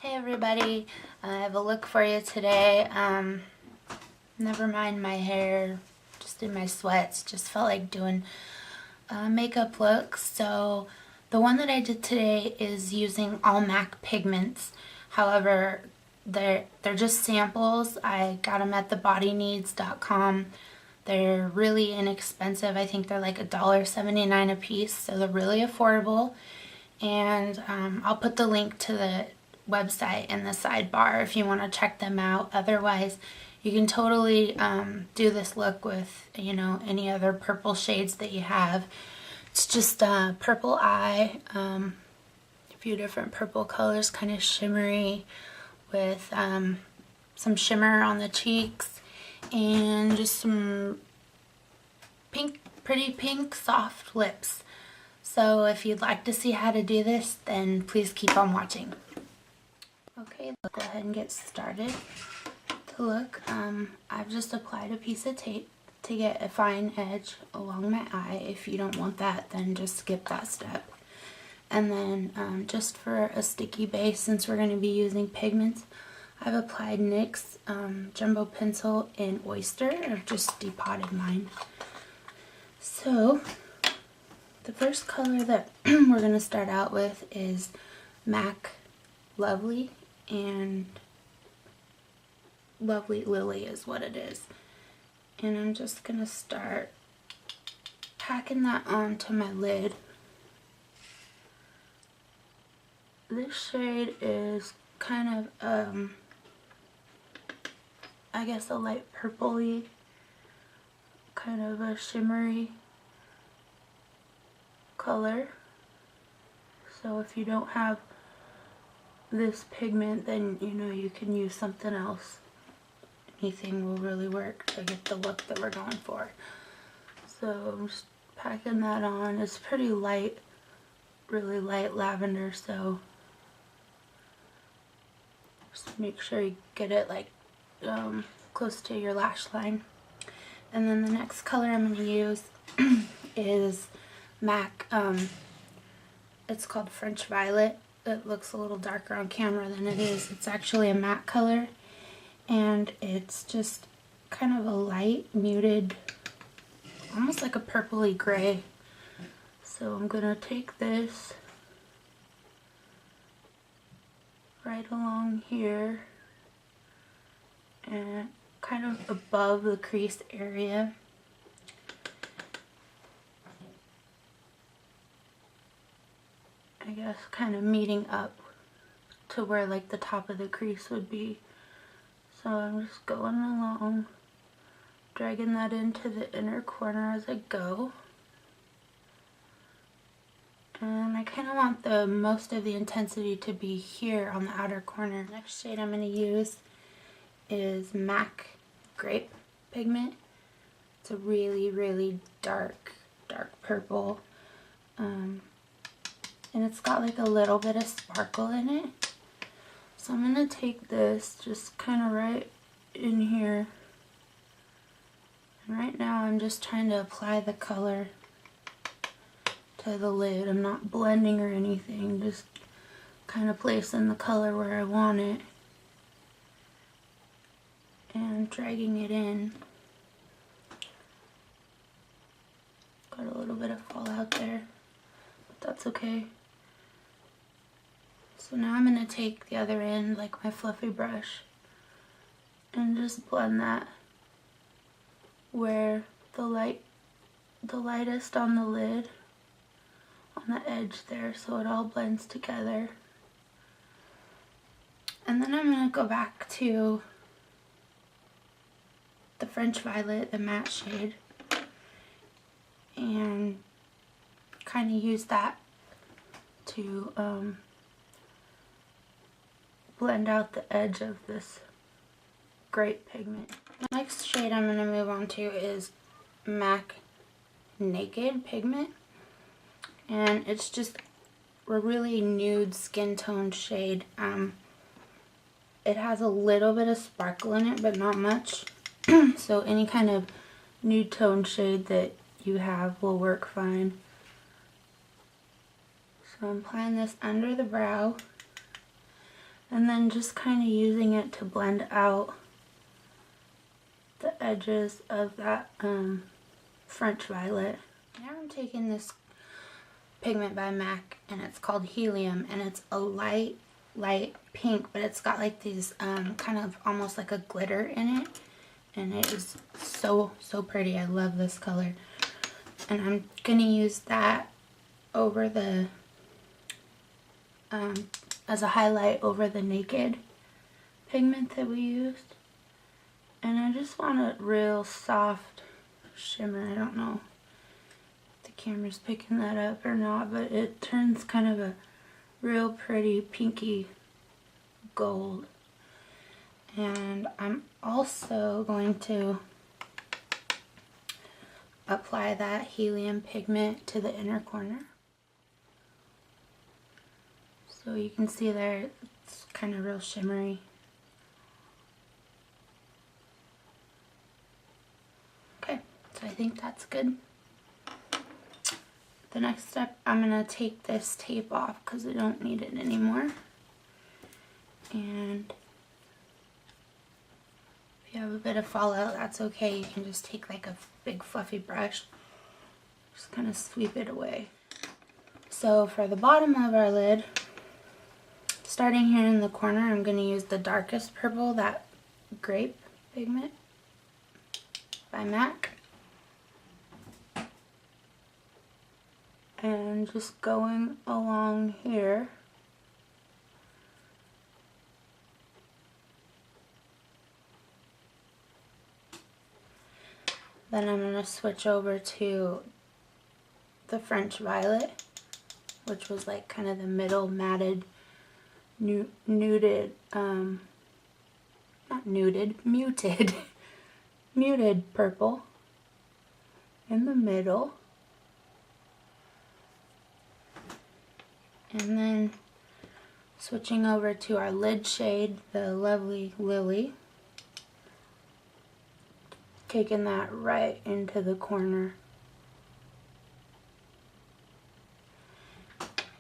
Hey everybody, I have a look for you today. Never mind my hair, just in my sweats, just felt like doing makeup looks. So the one that I did today is using all MAC pigments. However, they're just samples. I got them at thebodyneeds.com. They're really inexpensive. I think they're like $1.79 a piece, so they're really affordable. And I'll put the link to the website in the sidebar if you want to check them out. Otherwise, you can totally do this look with, you know, any other purple shades that you have. It's just purple eye, a few different purple colors, kind of shimmery, with some shimmer on the cheeks, and just some pink, pretty pink soft lips. So if you'd like to see how to do this, then please keep on watching. Okay, let's go ahead and get started. To look, I've just applied a piece of tape to get a fine edge along my eye. If you don't want that, then just skip that step. And then just for a sticky base, since we're going to be using pigments, I've applied N.Y.C Jumbo Pencil in Oyster. I've just depotted mine. So the first color that we're going to start out with is MAC Lovely, and Lovely Lily is what it is. And I'm just going to start packing that onto my lid. This shade is kind of, I guess a light purpley, kind of a shimmery color. So if you don't have this pigment, then you know you can use something else. Anything will really work to get the look that we're going for. So I'm just packing that on. It's pretty light, really light lavender, so just make sure you get it like close to your lash line. And then the next color I'm going to use is MAC, it's called French Violet. It looks a little darker on camera than it is. It's actually a matte color, and it's just kind of a light, muted, almost like a purpley gray. So I'm going to take this right along here and kind of above the crease area. I guess kind of meeting up to where like the top of the crease would be. So I'm just going along, dragging that into the inner corner as I go. And I kind of want the most of the intensity to be here on the outer corner. Next shade I'm going to use is MAC Grape pigment. It's a really, really dark purple. And it's got like a little bit of sparkle in it. So I'm going to take this just kind of right in here. And right now I'm just trying to apply the color to the lid. I'm not blending or anything, just kind of placing the color where I want it and dragging it in. Got a little bit of fallout there, but that's okay. So now I'm going to take the other end, like my fluffy brush, and just blend that where the lightest on the lid, on the edge there, so it all blends together. And then I'm going to go back to the French Violet, the matte shade, and kind of use that to blend out the edge of this grape pigment. The next shade I'm going to move on to is MAC Naked pigment, and it's just a really nude skin tone shade. It has a little bit of sparkle in it, but not much. So any kind of nude tone shade that you have will work fine. So I'm applying this under the brow, And then just kind of using it to blend out the edges of that French violet. Now I'm taking this pigment by MAC, and it's called Helium, and it's a light pink, but it's got like these kind of almost like a glitter in it, and it is so pretty. I love this color, and I'm gonna use that over the as a highlight over the Naked pigment that we used. And I just want a real soft shimmer. I don't know if the camera's picking that up or not, but it turns kind of a real pretty pinky gold. And I'm also going to apply that Helium pigment to the inner corner. So you can see there, it's kind of real shimmery. Okay, so I think that's good. The next step, I'm going to take this tape off because I don't need it anymore. And if you have a bit of fallout, that's okay. You can just take like a big fluffy brush, just kind of sweep it away. So for the bottom of our lid, starting here in the corner, I'm going to use the darkest purple, that Grape pigment by MAC. And just going along here. Then I'm going to switch over to the French Violet, which was like kind of the middle matted, muted purple in the middle. And then switching over to our lid shade, the lovely Lily. Taking that right into the corner.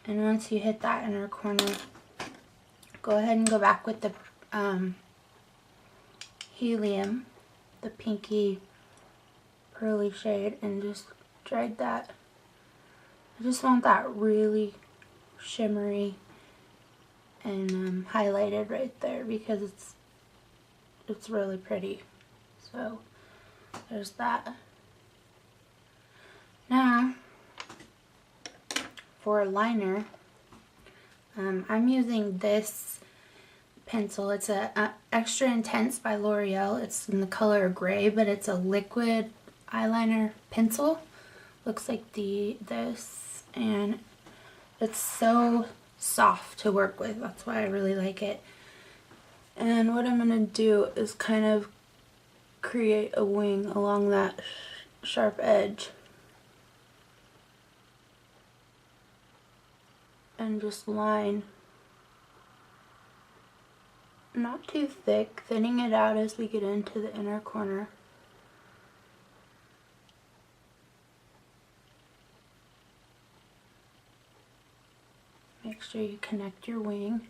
And once you hit that inner corner, go ahead and go back with the Helium, the pinky pearly shade, and just drag that. I just want that really shimmery and highlighted right there because it's really pretty. So there's that. Now for a liner, I'm using this pencil. It's a Extra Intense by Loreal. It's in the color gray, but it's a liquid eyeliner pencil. Looks like this, and it's so soft to work with. That's why I really like it. And what I'm going to do is kind of create a wing along that sharp edge. And just line. Not too thick, thinning it out as we get into the inner corner. Make sure you connect your wing.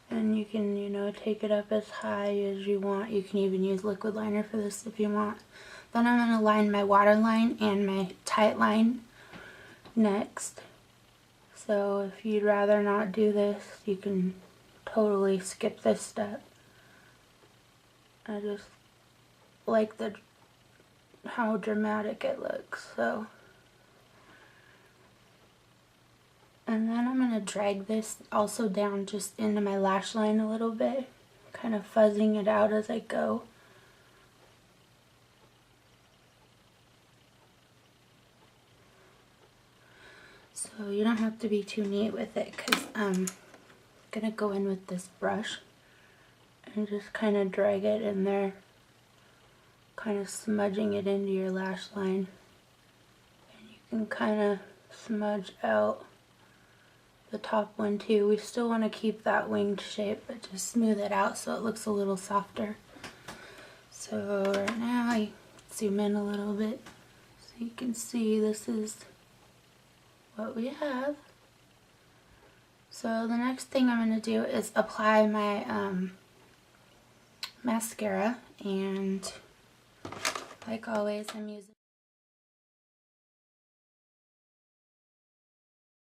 And you can, take it up as high as you want. You can even use liquid liner for this if you want. Then I'm going to line my waterline and my tight line next. So if you'd rather not do this, you can totally skip this step. I just like how dramatic it looks. And then I'm going to drag this also down just into my lash line a little bit, kind of fuzzing it out as I go. So you don't have to be too neat with it because I'm going to go in with this brush and just kind of drag it in there, kind of smudging it into your lash line. And you can kind of smudge out the top one too. We still want to keep that winged shape, but just smooth it out so it looks a little softer. So right now I zoom in a little bit so you can see this is what we have. So the next thing I'm going to do is apply my mascara, and like always I'm using